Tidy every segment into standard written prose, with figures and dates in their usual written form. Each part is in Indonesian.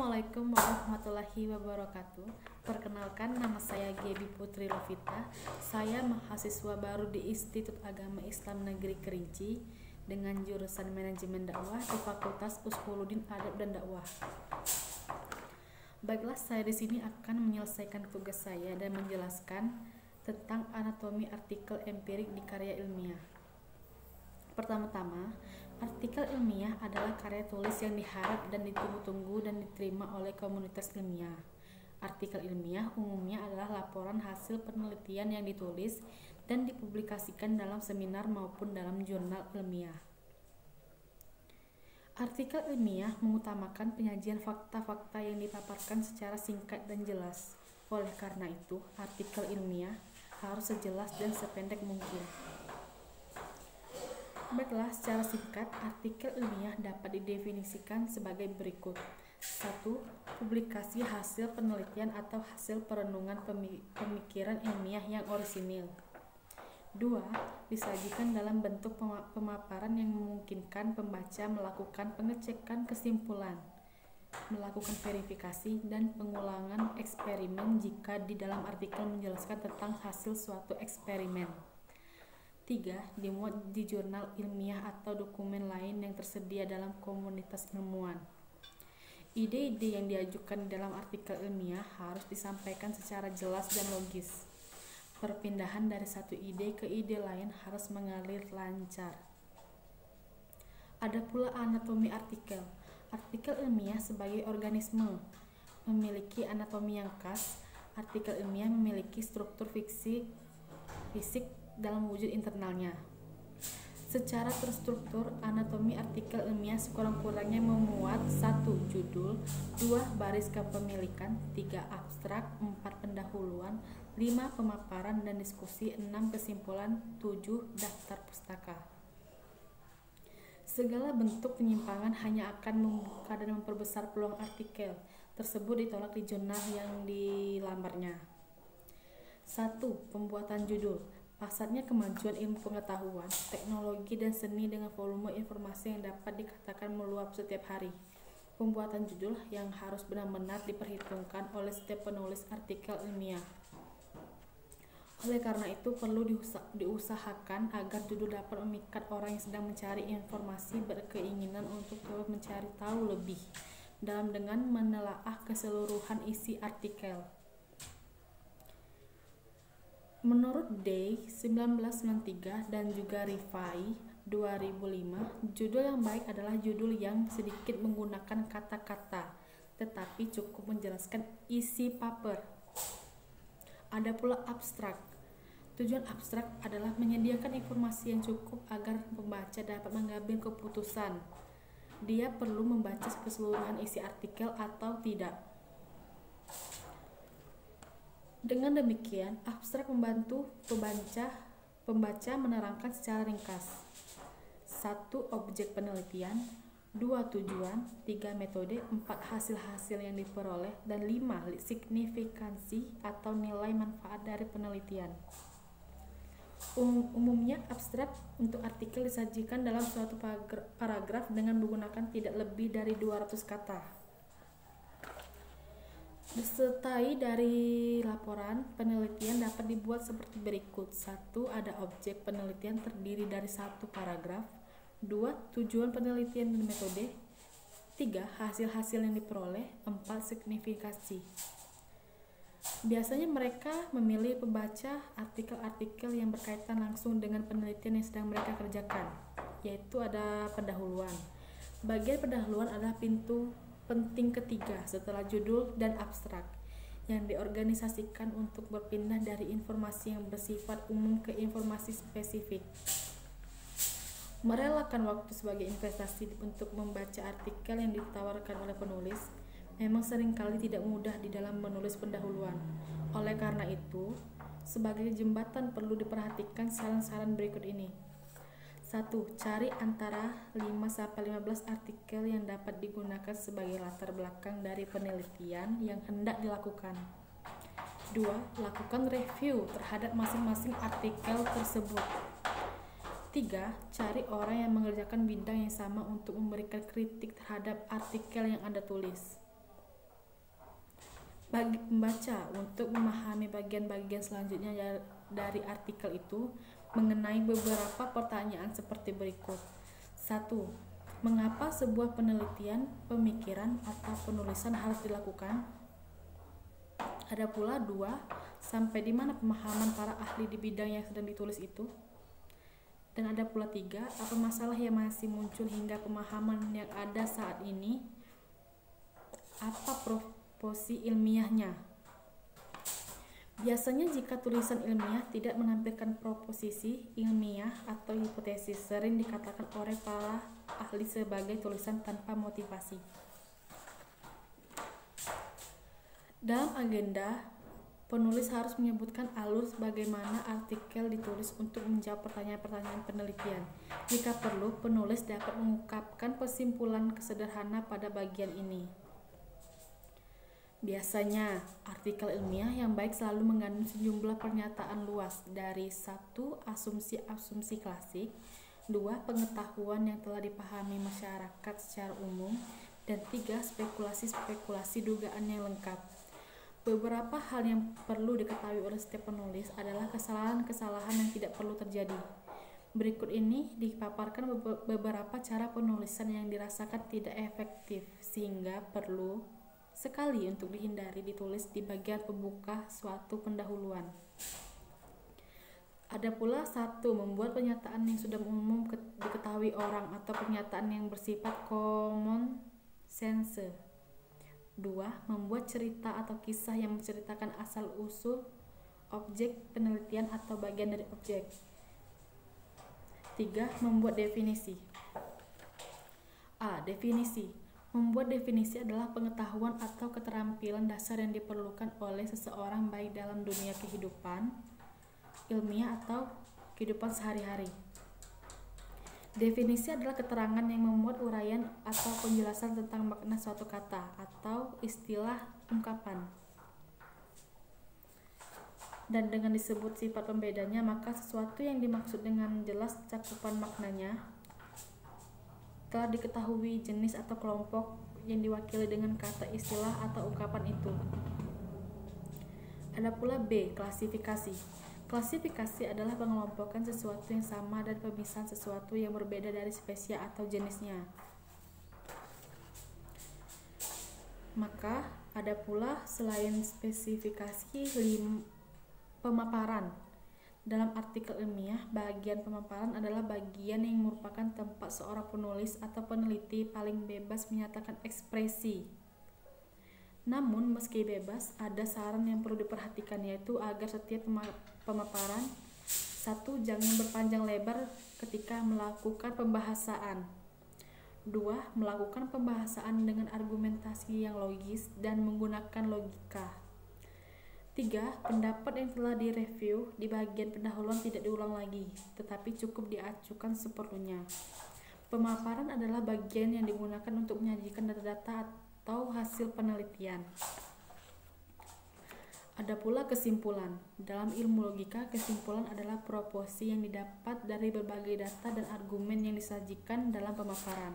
Assalamualaikum warahmatullahi wabarakatuh. Perkenalkan, nama saya Gebi Putri Lovita. Saya mahasiswa baru di Institut Agama Islam Negeri Kerinci dengan jurusan Manajemen Dakwah di Fakultas Usmuluddin Adab dan Dakwah. Baiklah, saya di sini akan menyelesaikan tugas saya dan menjelaskan tentang anatomi artikel empirik di karya ilmiah. Pertama-tama, artikel ilmiah adalah karya tulis yang diharap dan ditunggu-tunggu dan diterima oleh komunitas ilmiah. Artikel ilmiah umumnya adalah laporan hasil penelitian yang ditulis dan dipublikasikan dalam seminar maupun dalam jurnal ilmiah. Artikel ilmiah mengutamakan penyajian fakta-fakta yang dipaparkan secara singkat dan jelas. Oleh karena itu, artikel ilmiah harus sejelas dan sependek mungkin. Baiklah, secara singkat, artikel ilmiah dapat didefinisikan sebagai berikut. 1. Publikasi hasil penelitian atau hasil perenungan pemikiran ilmiah yang orisinil. 2. Disajikan dalam bentuk pemaparan yang memungkinkan pembaca melakukan pengecekan kesimpulan, melakukan verifikasi, dan pengulangan eksperimen jika di dalam artikel menjelaskan tentang hasil suatu eksperimen. 3. Dimuat di jurnal ilmiah atau dokumen lain yang tersedia dalam komunitas ilmuwan. Ide-ide yang diajukan dalam artikel ilmiah harus disampaikan secara jelas dan logis. Perpindahan dari satu ide ke ide lain harus mengalir lancar. Ada pula anatomi artikel. Artikel ilmiah sebagai organisme memiliki anatomi yang khas. Artikel ilmiah memiliki struktur fisik dalam wujud internalnya. Secara terstruktur, anatomi artikel ilmiah sekurang-kurangnya memuat 1. Judul, 2. Baris kepemilikan, 3. Abstrak, 4. Pendahuluan, 5. Pemaparan dan diskusi, 6. Kesimpulan, 7. Daftar pustaka. Segala bentuk penyimpangan hanya akan membuka dan memperbesar peluang artikel tersebut ditolak di jurnal yang dilambarnya. 1. Pembuatan judul. Pesatnya kemajuan ilmu pengetahuan, teknologi, dan seni dengan volume informasi yang dapat dikatakan meluap setiap hari. Pembuatan judul yang harus benar-benar diperhitungkan oleh setiap penulis artikel ilmiah. Oleh karena itu, perlu diusahakan agar judul dapat memikat orang yang sedang mencari informasi berkeinginan untuk terus mencari tahu lebih dalam dengan menelaah keseluruhan isi artikel. Menurut Day 1993 dan juga Rifai 2005, judul yang baik adalah judul yang sedikit menggunakan kata-kata, tetapi cukup menjelaskan isi paper. Ada pula abstrak. Tujuan abstrak adalah menyediakan informasi yang cukup agar pembaca dapat mengambil keputusan. Dia perlu membaca keseluruhan isi artikel atau tidak. Dengan demikian, abstrak membantu pembaca menerangkan secara ringkas. 1. Objek penelitian, 2. Tujuan, 3. Metode, 4. Hasil-hasil yang diperoleh, dan 5. Signifikansi atau nilai manfaat dari penelitian. Umumnya, abstrak untuk artikel disajikan dalam suatu paragraf dengan menggunakan tidak lebih dari 200 kata. Disertai dari laporan penelitian dapat dibuat seperti berikut. 1. Ada objek penelitian terdiri dari 1 paragraf. 2. Tujuan penelitian dan metode. 3. Hasil-hasil yang diperoleh. 4. Signifikasi. Biasanya mereka memilih pembaca artikel-artikel yang berkaitan langsung dengan penelitian yang sedang mereka kerjakan, yaitu ada pendahuluan. Bagian pendahuluan adalah pintu penting ketiga setelah judul dan abstrak, yang diorganisasikan untuk berpindah dari informasi yang bersifat umum ke informasi spesifik. Merelakan waktu sebagai investasi untuk membaca artikel yang ditawarkan oleh penulis memang seringkali tidak mudah di dalam menulis pendahuluan. Oleh karena itu, sebagai jembatan perlu diperhatikan saran-saran berikut ini. 1. Cari antara 5-15 artikel yang dapat digunakan sebagai latar belakang dari penelitian yang hendak dilakukan. 2. Lakukan review terhadap masing-masing artikel tersebut. 3. Cari orang yang mengerjakan bidang yang sama untuk memberikan kritik terhadap artikel yang Anda tulis. bagi pembaca untuk memahami bagian-bagian selanjutnya dari artikel itu mengenai beberapa pertanyaan seperti berikut. 1. Mengapa sebuah penelitian, pemikiran, atau penulisan harus dilakukan? Ada pula 2. Sampai di mana pemahaman para ahli di bidang yang sedang ditulis itu? Dan ada pula 3. Apa masalah yang masih muncul hingga pemahaman yang ada saat ini? Apa proporsi ilmiahnya? Biasanya jika tulisan ilmiah tidak menampilkan proposisi ilmiah atau hipotesis, sering dikatakan oleh para ahli sebagai tulisan tanpa motivasi. Dalam agenda, penulis harus menyebutkan alur bagaimana artikel ditulis untuk menjawab pertanyaan-pertanyaan penelitian. Jika perlu, penulis dapat mengungkapkan kesimpulan sederhana pada bagian ini. Biasanya, artikel ilmiah yang baik selalu mengandung sejumlah pernyataan luas dari 1. Asumsi-asumsi klasik, 2. Pengetahuan yang telah dipahami masyarakat secara umum, dan 3. Spekulasi-spekulasi dugaan yang lengkap. Beberapa hal yang perlu diketahui oleh setiap penulis adalah kesalahan-kesalahan yang tidak perlu terjadi. Berikut ini dipaparkan beberapa cara penulisan yang dirasakan tidak efektif sehingga perlu sekali untuk dihindari ditulis di bagian pembuka suatu pendahuluan. Ada pula 1. Membuat pernyataan yang sudah umum diketahui orang atau pernyataan yang bersifat common sense. 2. Membuat cerita atau kisah yang menceritakan asal-usul objek penelitian atau bagian dari objek. 3. Membuat definisi. A. Definisi. Membuat definisi adalah pengetahuan atau keterampilan dasar yang diperlukan oleh seseorang baik dalam dunia kehidupan ilmiah atau kehidupan sehari-hari. Definisi adalah keterangan yang memuat uraian atau penjelasan tentang makna suatu kata atau istilah ungkapan. Dan dengan disebut sifat pembedanya, maka sesuatu yang dimaksud dengan jelas cakupan maknanya telah diketahui jenis atau kelompok yang diwakili dengan kata, istilah, atau ungkapan itu. Ada pula B. Klasifikasi. Klasifikasi adalah pengelompokan sesuatu yang sama dan pemisahan sesuatu yang berbeda dari spesies atau jenisnya. Maka ada pula selain spesifikasi pemaparan. Dalam artikel ilmiah, bagian pemaparan adalah bagian yang merupakan tempat seorang penulis atau peneliti paling bebas menyatakan ekspresi. Namun, meski bebas, ada saran yang perlu diperhatikan, yaitu agar setiap pemaparan 1. Jangan berpanjang lebar ketika melakukan pembahasan. 2. Melakukan pembahasan dengan argumentasi yang logis dan menggunakan logika. 3. Pendapat yang telah direview di bagian pendahuluan tidak diulang lagi, tetapi cukup diacukan seperlunya. Pemaparan adalah bagian yang digunakan untuk menyajikan data-data atau hasil penelitian. Ada pula kesimpulan. Dalam ilmu logika, kesimpulan adalah proporsi yang didapat dari berbagai data dan argumen yang disajikan dalam pemaparan.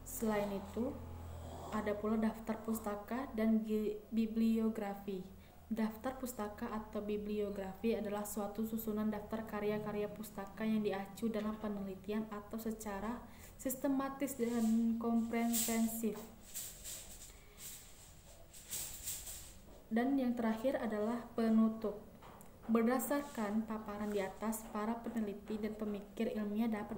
Selain itu, ada pula daftar pustaka dan bibliografi. Daftar pustaka atau bibliografi adalah suatu susunan daftar karya-karya pustaka yang diacu dalam penelitian atau secara sistematis dan komprehensif. Dan yang terakhir adalah penutup. Berdasarkan paparan di atas, para peneliti dan pemikir ilmiah dapat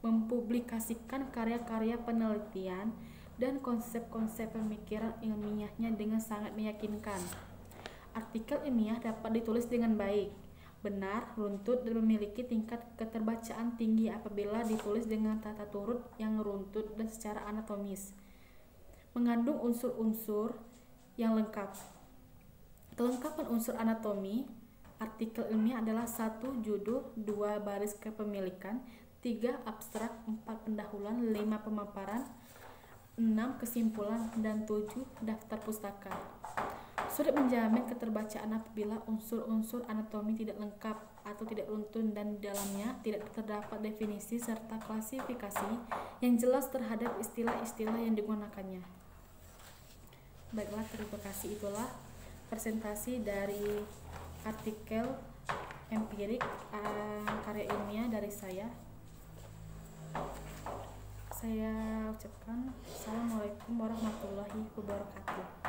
mempublikasikan karya-karya penelitian dan konsep-konsep pemikiran ilmiahnya dengan sangat meyakinkan. Artikel ilmiah dapat ditulis dengan baik, benar, runtut, dan memiliki tingkat keterbacaan tinggi apabila ditulis dengan tata turut yang runtut dan secara anatomis. Mengandung unsur-unsur yang lengkap. Kelengkapan unsur anatomi artikel ilmiah adalah 1. Judul, 2. Baris kepemilikan, 3. Abstrak, 4. Pendahuluan, 5. Pemaparan, 6. Kesimpulan, dan 7. Daftar pustaka. Sulit menjamin keterbacaan apabila unsur-unsur anatomi tidak lengkap atau tidak runtun dan di dalamnya tidak terdapat definisi serta klasifikasi yang jelas terhadap istilah-istilah yang digunakannya. Baiklah, terima kasih. Itulah presentasi dari artikel empirik karya ilmiah dari saya. Saya ucapkan Assalamualaikum warahmatullahi wabarakatuh.